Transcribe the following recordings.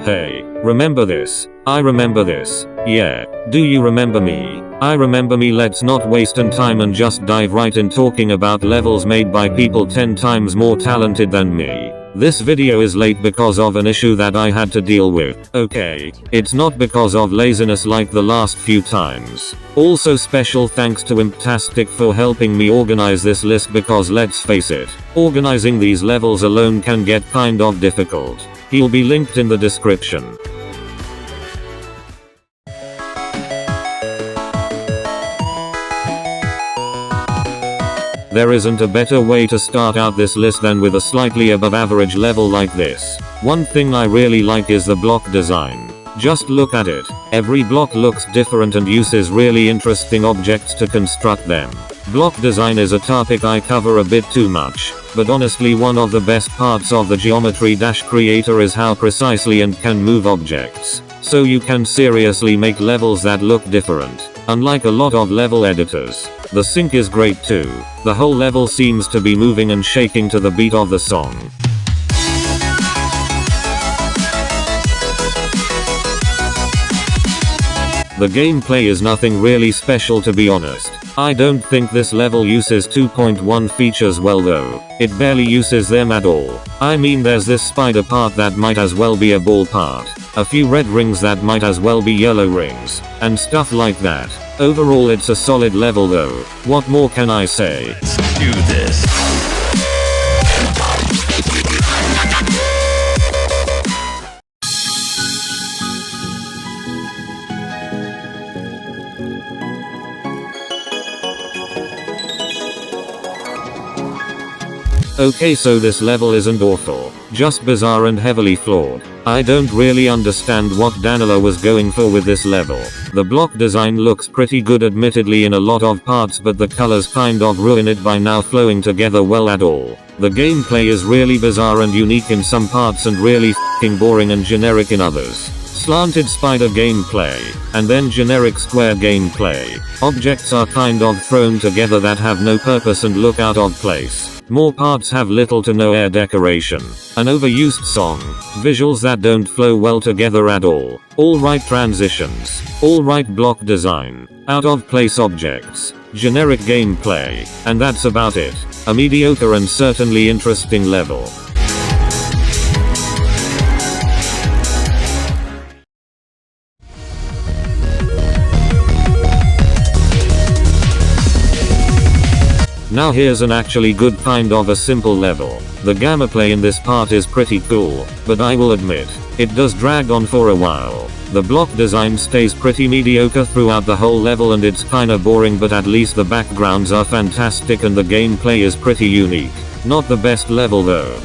Hey, remember this? I remember this. Yeah. Do you remember me? I remember me. Let's not waste an time and just dive right in talking about levels made by people 10 times more talented than me. This video is late because of an issue that I had to deal with. Okay, it's not because of laziness like the last few times. Also special thanks to Imptastic for helping me organize this list because let's face it, organizing these levels alone can get kind of difficult. He'll be linked in the description. There isn't a better way to start out this list than with a slightly above average level like this. One thing I really like is the block design. Just look at it. Every block looks different and uses really interesting objects to construct them. Block design is a topic I cover a bit too much, but honestly one of the best parts of the Geometry Dash creator is how precisely and can move objects. So you can seriously make levels that look different. Unlike a lot of level editors. The sync is great too. The whole level seems to be moving and shaking to the beat of the song. The gameplay is nothing really special to be honest. I don't think this level uses 2.1 features well though. It barely uses them at all. I mean there's this spider part that might as well be a ball part. A few red rings that might as well be yellow rings. And stuff like that. Overall it's a solid level though. What more can I say? Let's do this. Okay, so this level isn't awful, just bizarre and heavily flawed. I don't really understand what Danila was going for with this level. The block design looks pretty good admittedly in a lot of parts, but the colors kind of ruin it by now flowing together well at all. The gameplay is really bizarre and unique in some parts and really f***ing boring and generic in others. Slanted spider gameplay, and then generic square gameplay. Objects are kind of thrown together that have no purpose and look out of place. More parts have little to no air decoration. An overused song. Visuals that don't flow well together at all. Alright transitions. Alright block design. Out of place objects. Generic gameplay. And that's about it. A mediocre and certainly interesting level. Now here's an actually good kind of a simple level. The gamma play in this part is pretty cool, but I will admit, it does drag on for a while. The block design stays pretty mediocre throughout the whole level and it's kinda boring, but at least the backgrounds are fantastic and the gameplay is pretty unique. Not the best level though.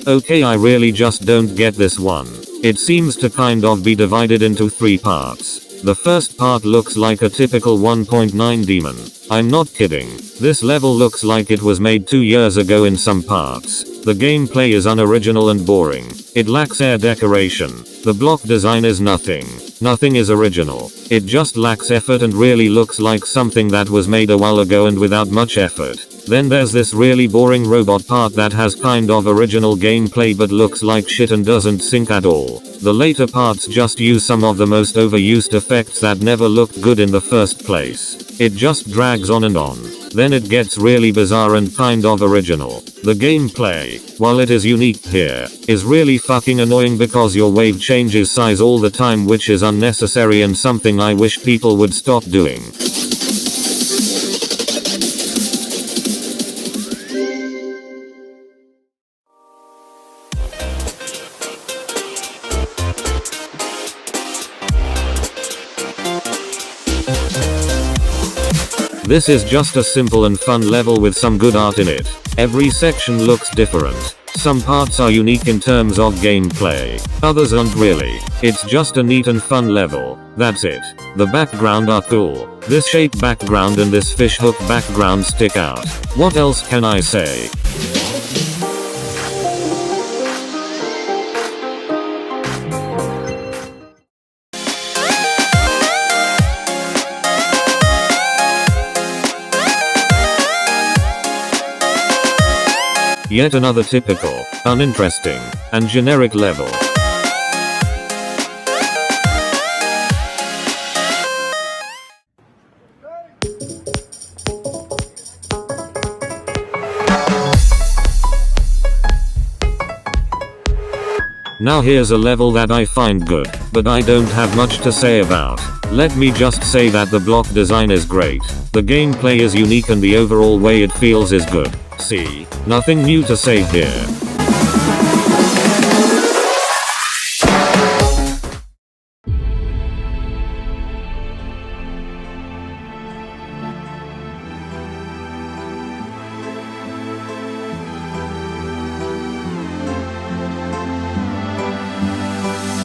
Okay, I really just don't get this one. It seems to kind of be divided into 3 parts. The first part looks like a typical 1.9 demon. I'm not kidding. This level looks like it was made 2 years ago in some parts. The gameplay is unoriginal and boring. It lacks air decoration. The block design is nothing. Nothing is original. It just lacks effort and really looks like something that was made a while ago and without much effort. Then there's this really boring robot part that has kind of original gameplay but looks like shit and doesn't sync at all. The later parts just use some of the most overused effects that never looked good in the first place. It just drags on and on. Then it gets really bizarre and kind of original. The gameplay, while it is unique here, is really fucking annoying because your wave changes size all the time, which is unnecessary and something I wish people would stop doing. This is just a simple and fun level with some good art in it. Every section looks different. Some parts are unique in terms of gameplay. Others aren't really. It's just a neat and fun level. That's it. The background are cool. This shape background and this fishhook background stick out. What else can I say? Yet another typical, uninteresting, and generic level. Now here's a level that I find good, but I don't have much to say about. Let me just say that the block design is great, the gameplay is unique and the overall way it feels is good. See, nothing new to say here.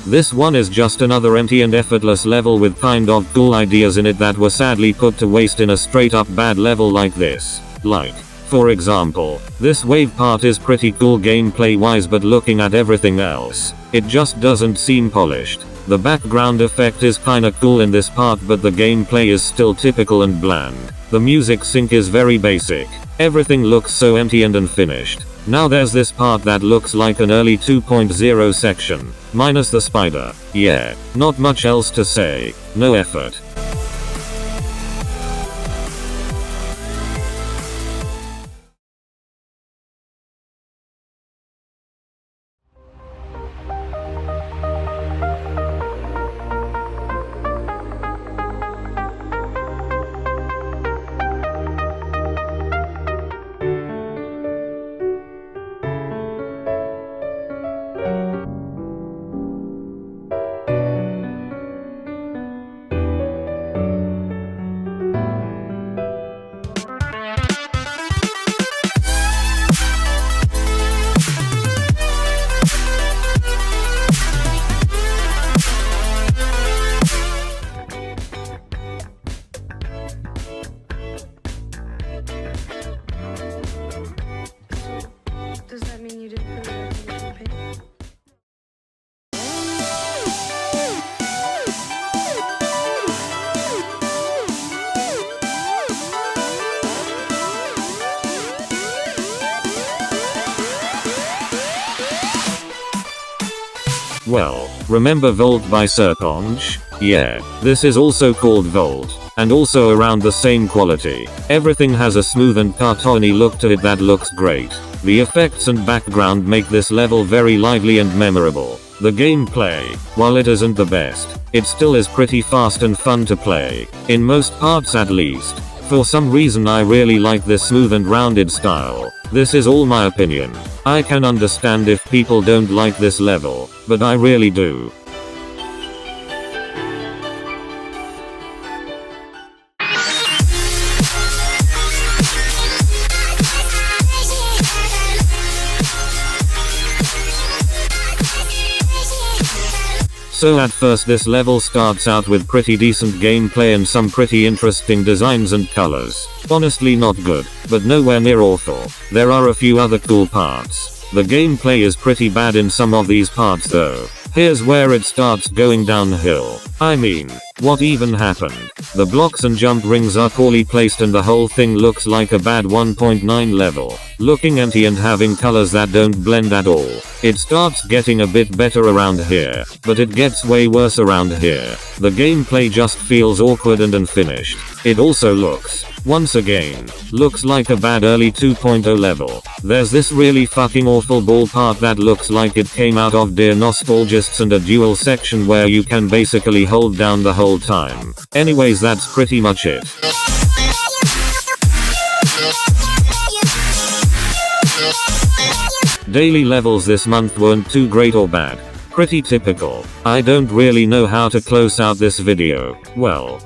This one is just another empty and effortless level with kind of cool ideas in it that were sadly put to waste in a straight up bad level like this. Like, for example, this wave part is pretty cool gameplay wise, but looking at everything else, it just doesn't seem polished. The background effect is kinda cool in this part, but the gameplay is still typical and bland. The music sync is very basic. Everything looks so empty and unfinished. Now there's this part that looks like an early 2.0 section, minus the spider. Yeah, not much else to say. No effort. Does that mean you didn't put it in the campaign? Well, remember Volt by Serponge? Yeah, this is also called Volt, and also around the same quality. Everything has a smooth and cartoony look to it that looks great. The effects and background make this level very lively and memorable. The gameplay, while it isn't the best, it still is pretty fast and fun to play, in most parts at least. For some reason I really like this smooth and rounded style. This is all my opinion. I can understand if people don't like this level, but I really do. So at first this level starts out with pretty decent gameplay and some pretty interesting designs and colors. Honestly not good, but nowhere near awful. There are a few other cool parts. The gameplay is pretty bad in some of these parts though. Here's where it starts going downhill. I mean, what even happened? The blocks and jump rings are poorly placed and the whole thing looks like a bad 1.9 level. Looking empty and having colors that don't blend at all. It starts getting a bit better around here, but it gets way worse around here. The gameplay just feels awkward and unfinished. It also looks, once again, looks like a bad early 2.0 level. There's this really fucking awful ball part that looks like it came out of Dear Nostalgists and a dual section where you can basically hold down the whole time. Anyways, that's pretty much it. Daily levels this month weren't too great or bad. Pretty typical. I don't really know how to close out this video. Well,